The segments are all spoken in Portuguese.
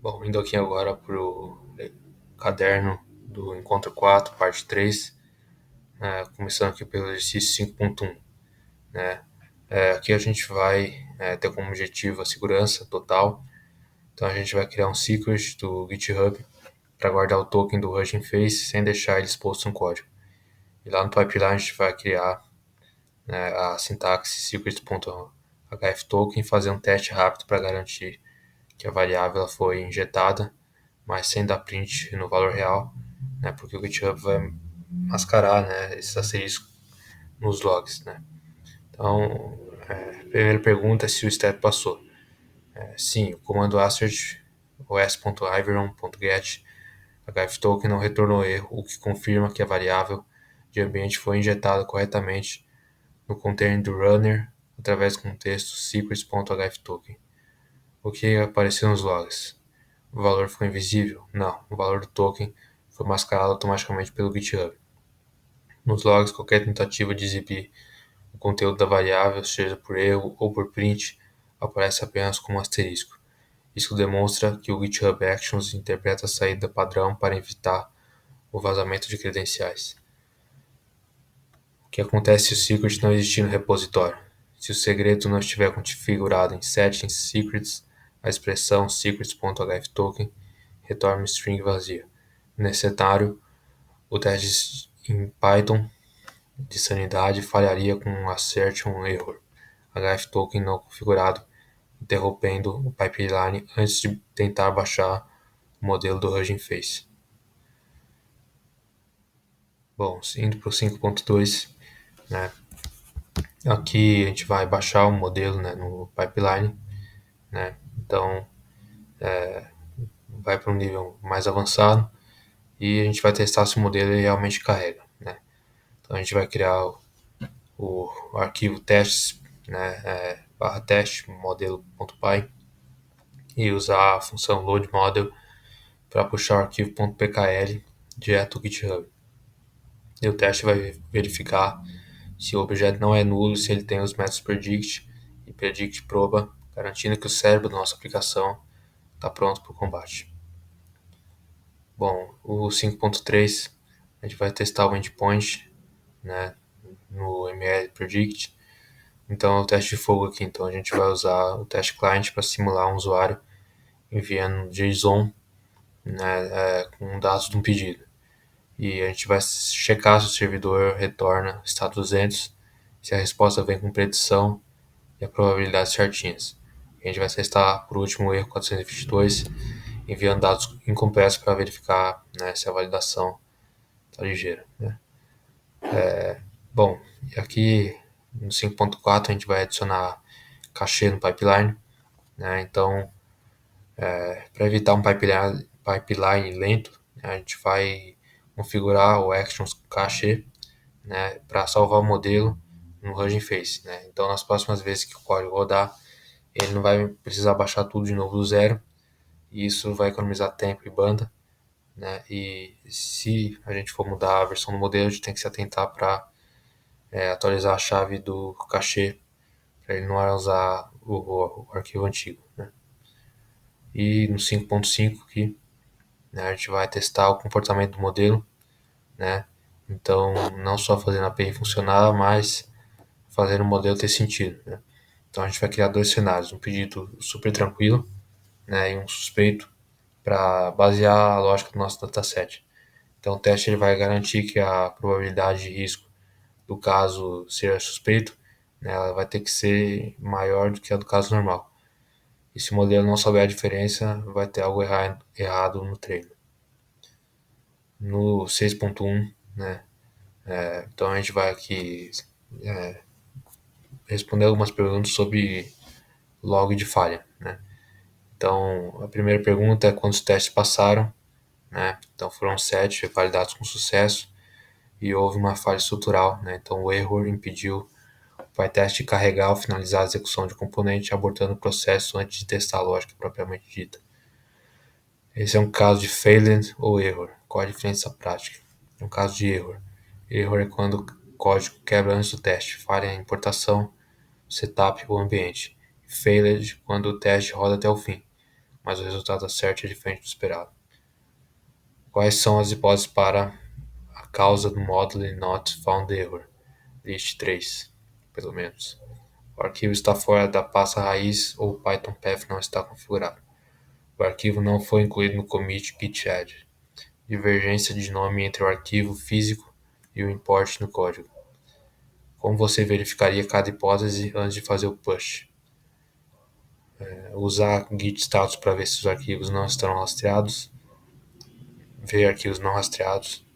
Bom, indo aqui agora para o caderno do Encontro 4, parte 3, começando aqui pelo exercício 5.1. Né? Aqui a gente vai ter como objetivo a segurança total, então a gente vai criar um secret do GitHub para guardar o token do Hugging Face sem deixar ele exposto no código. E lá no pipeline a gente vai criar a sintaxe secret.hftoken e fazer um teste rápido para garantir que a variável foi injetada, mas sem dar print no valor real, né, porque o GitHub vai mascarar, né, esses asteriscos nos logs. Né. Então, a primeira pergunta é se o step passou. Sim, o comando assert os.iveron.get hftoken não retornou erro, o que confirma que a variável de ambiente foi injetada corretamente no container do runner através do contexto secrets.hftoken. O que apareceu nos logs? O valor ficou invisível? Não, o valor do token foi mascarado automaticamente pelo GitHub. Nos logs, qualquer tentativa de exibir o conteúdo da variável, seja por erro ou por print, aparece apenas como asterisco. Isso demonstra que o GitHub Actions interpreta a saída padrão para evitar o vazamento de credenciais. O que acontece se o secret não existir no repositório? Se o segredo não estiver configurado em Settings Secrets, a expressão secrets.hftoken retorna uma string vazia. Nesse cenário, o teste em Python de sanidade falharia com um assertion error, hftoken não configurado, interrompendo o pipeline antes de tentar baixar o modelo do Hugging Face. Bom, indo para o 5.2, né, aqui a gente vai baixar o modelo, né, no pipeline, né, então vai para um nível mais avançado e a gente vai testar se o modelo realmente carrega. Né. Então a gente vai criar o arquivo testes, né, barra teste, modelo.py, e usar a função loadModel para puxar o arquivo .pkl direto do GitHub. E o teste vai verificar se o objeto não é nulo, se ele tem os métodos predict e predict proba, garantindo que o cérebro da nossa aplicação está pronto para o combate. Bom, o 5.3 a gente vai testar o endpoint, né, no ML predict. Então é o teste de fogo aqui. Então a gente vai usar o teste client para simular um usuário enviando JSON, né, com dados de um pedido. E a gente vai checar se o servidor retorna estado 200, se a resposta vem com predição e a probabilidade certinhas. A gente vai testar, por último, o erro 422, enviando dados incompletos para verificar, né, se a validação está ligeira. Né. Bom, e aqui no 5.4 a gente vai adicionar cachê no pipeline. Né, então, para evitar um pipeline lento, né, a gente vai configurar o Actions Cache, né, para salvar o modelo no Hugging Face. Né. Então, nas próximas vezes que o código rodar, ele não vai precisar baixar tudo de novo do zero, e isso vai economizar tempo e banda. Né, e se a gente for mudar a versão do modelo, a gente tem que se atentar para atualizar a chave do cache, para ele não usar o arquivo antigo. Né. E no 5.5 aqui, né, a gente vai testar o comportamento do modelo, né? Então, não só fazendo a API funcionar, mas fazendo o modelo ter sentido. Né? Então, a gente vai criar dois cenários, um pedido super tranquilo, né, e um suspeito para basear a lógica do nosso dataset. Então, o teste ele vai garantir que a probabilidade de risco do caso ser suspeito, né, ela vai ter que ser maior do que a do caso normal. E se o modelo não souber a diferença, vai ter algo errado no treino. No 6.1, né, então a gente vai aqui responder algumas perguntas sobre log de falha. Né. Então, a primeira pergunta é quantos testes passaram. Né. Então, foram 7 validados com sucesso e houve uma falha estrutural. Né. Então, o erro impediu o PyTest de carregar ou finalizar a execução de componente, abortando o processo antes de testar a lógica propriamente dita. Esse é um caso de failed ou error. Qual a diferença prática? É um caso de error. Error é quando o código quebra antes do teste, falha a importação, setup ou ambiente. Failed quando o teste roda até o fim, mas o resultado certo é diferente do esperado. Quais são as hipóteses para a causa do módulo not found error? List 3, pelo menos. O arquivo está fora da pasta raiz ou o Python path não está configurado. O arquivo não foi incluído no commit git add. Divergência de nome entre o arquivo físico e o import no código. Como você verificaria cada hipótese antes de fazer o push? Usar git status para ver se os arquivos não estão rastreados. Ver arquivos não rastreados.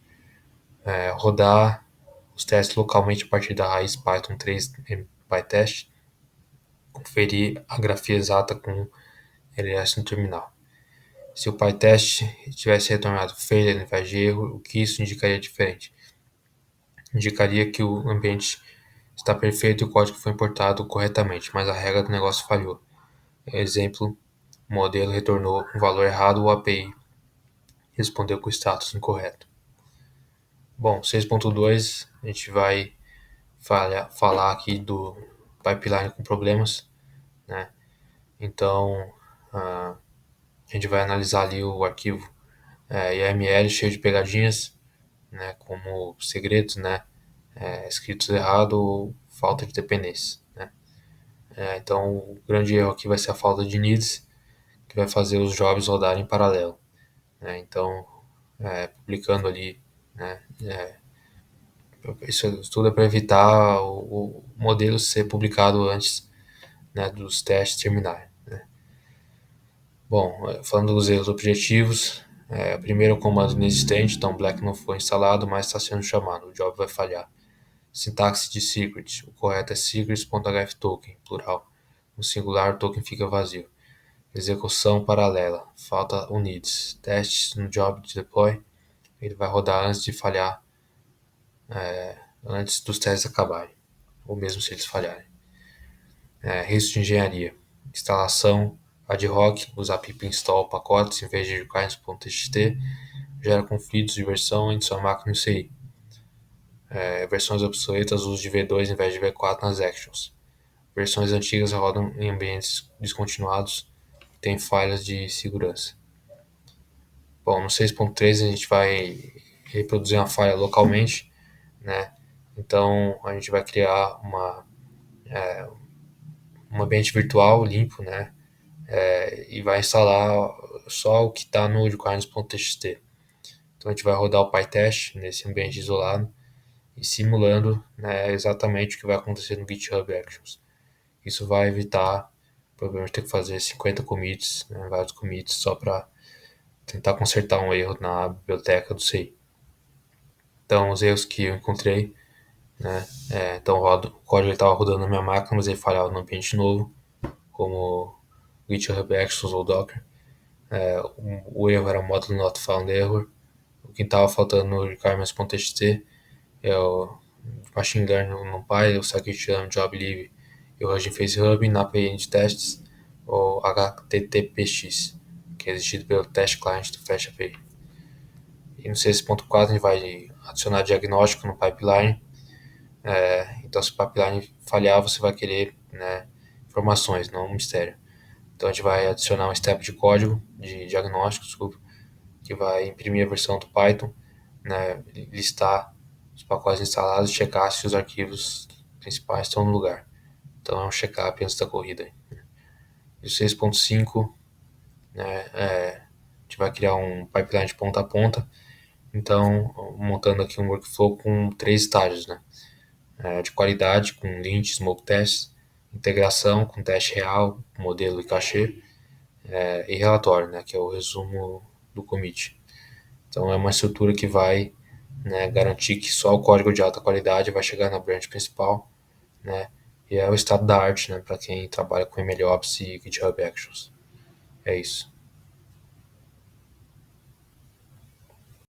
Rodar os testes localmente a partir da raiz Python 3 em PyTest. Conferir a grafia exata com LS no terminal. Se o PyTest tivesse retornado failure ao invés de erro, o que isso indicaria diferente? Indicaria que o ambiente está perfeito e o código foi importado corretamente, mas a regra do negócio falhou. Exemplo, o modelo retornou um valor errado ou a API respondeu com o status incorreto. Bom, 6.2, a gente vai falar aqui do pipeline com problemas, né? Então, a gente vai analisar ali o arquivo YAML cheio de pegadinhas, né? Como segredos, né? Escritos errado ou falta de dependência, né? Então, o grande erro aqui vai ser a falta de needs, que vai fazer os jobs rodarem em paralelo, né? Então, publicando ali, né? Isso tudo é para evitar o modelo ser publicado antes, né, dos testes terminarem, né? Bom, falando dos erros objetivos, primeiro é o comando inexistente, então black não foi instalado, mas está sendo chamado, o job vai falhar. Sintaxe de secret, o correto é secrets.hreftoken, plural. No singular, o token fica vazio. Execução paralela, falta o needs. Testes no job de deploy, ele vai rodar antes de falhar, antes dos testes acabarem, ou mesmo se eles falharem. Risco de engenharia, instalação ad hoc, usar pip install pacotes em vez de requirements.txt, gera conflitos de versão entre sua máquina e o CI. Versões obsoletas, uso de V2 em vez de V4 nas actions. Versões antigas rodam em ambientes descontinuados e têm falhas de segurança. Bom, no 6.3 a gente vai reproduzir uma falha localmente, né? Então a gente vai criar um ambiente virtual limpo, né? E vai instalar só o que está no requirements.txt. Então a gente vai rodar o PyTest nesse ambiente isolado e simulando, né, exatamente o que vai acontecer no GitHub Actions. Isso vai evitar o problema de ter que fazer 50 commits, né, vários commits, só para tentar consertar um erro na biblioteca do CI. Então, os erros que eu encontrei, né, então o código estava rodando na minha máquina, mas ele falhava no ambiente novo, como GitHub Actions ou Docker. O erro era módulo not found error. O que estava faltando no requirements.txt é o machine learning no NumPy, o scikit-learn, joblib e o Hugging Face Hub na API de testes, ou HTTPX, que é exigido pelo test client do Fast API. E no 6.4 a gente vai adicionar diagnóstico no pipeline. Então, se o pipeline falhar, você vai querer, né, informações, não um mistério. Então, a gente vai adicionar um step de código, de diagnóstico, desculpa, que vai imprimir a versão do Python, né, listar os pacotes instalados e checar se os arquivos principais estão no lugar. Então, é um check-up antes da corrida. E o 6.5, né, a gente vai criar um pipeline de ponta a ponta. Então, montando aqui um workflow com 3 estágios, né? De qualidade, com lint, smoke test, integração com teste real, modelo e cachê, e relatório, né, que é o resumo do commit. Então, é uma estrutura que vai, né, garantir que só o código de alta qualidade vai chegar na branch principal, né, e é o estado da arte, né, para quem trabalha com MLOps e GitHub Actions. É isso.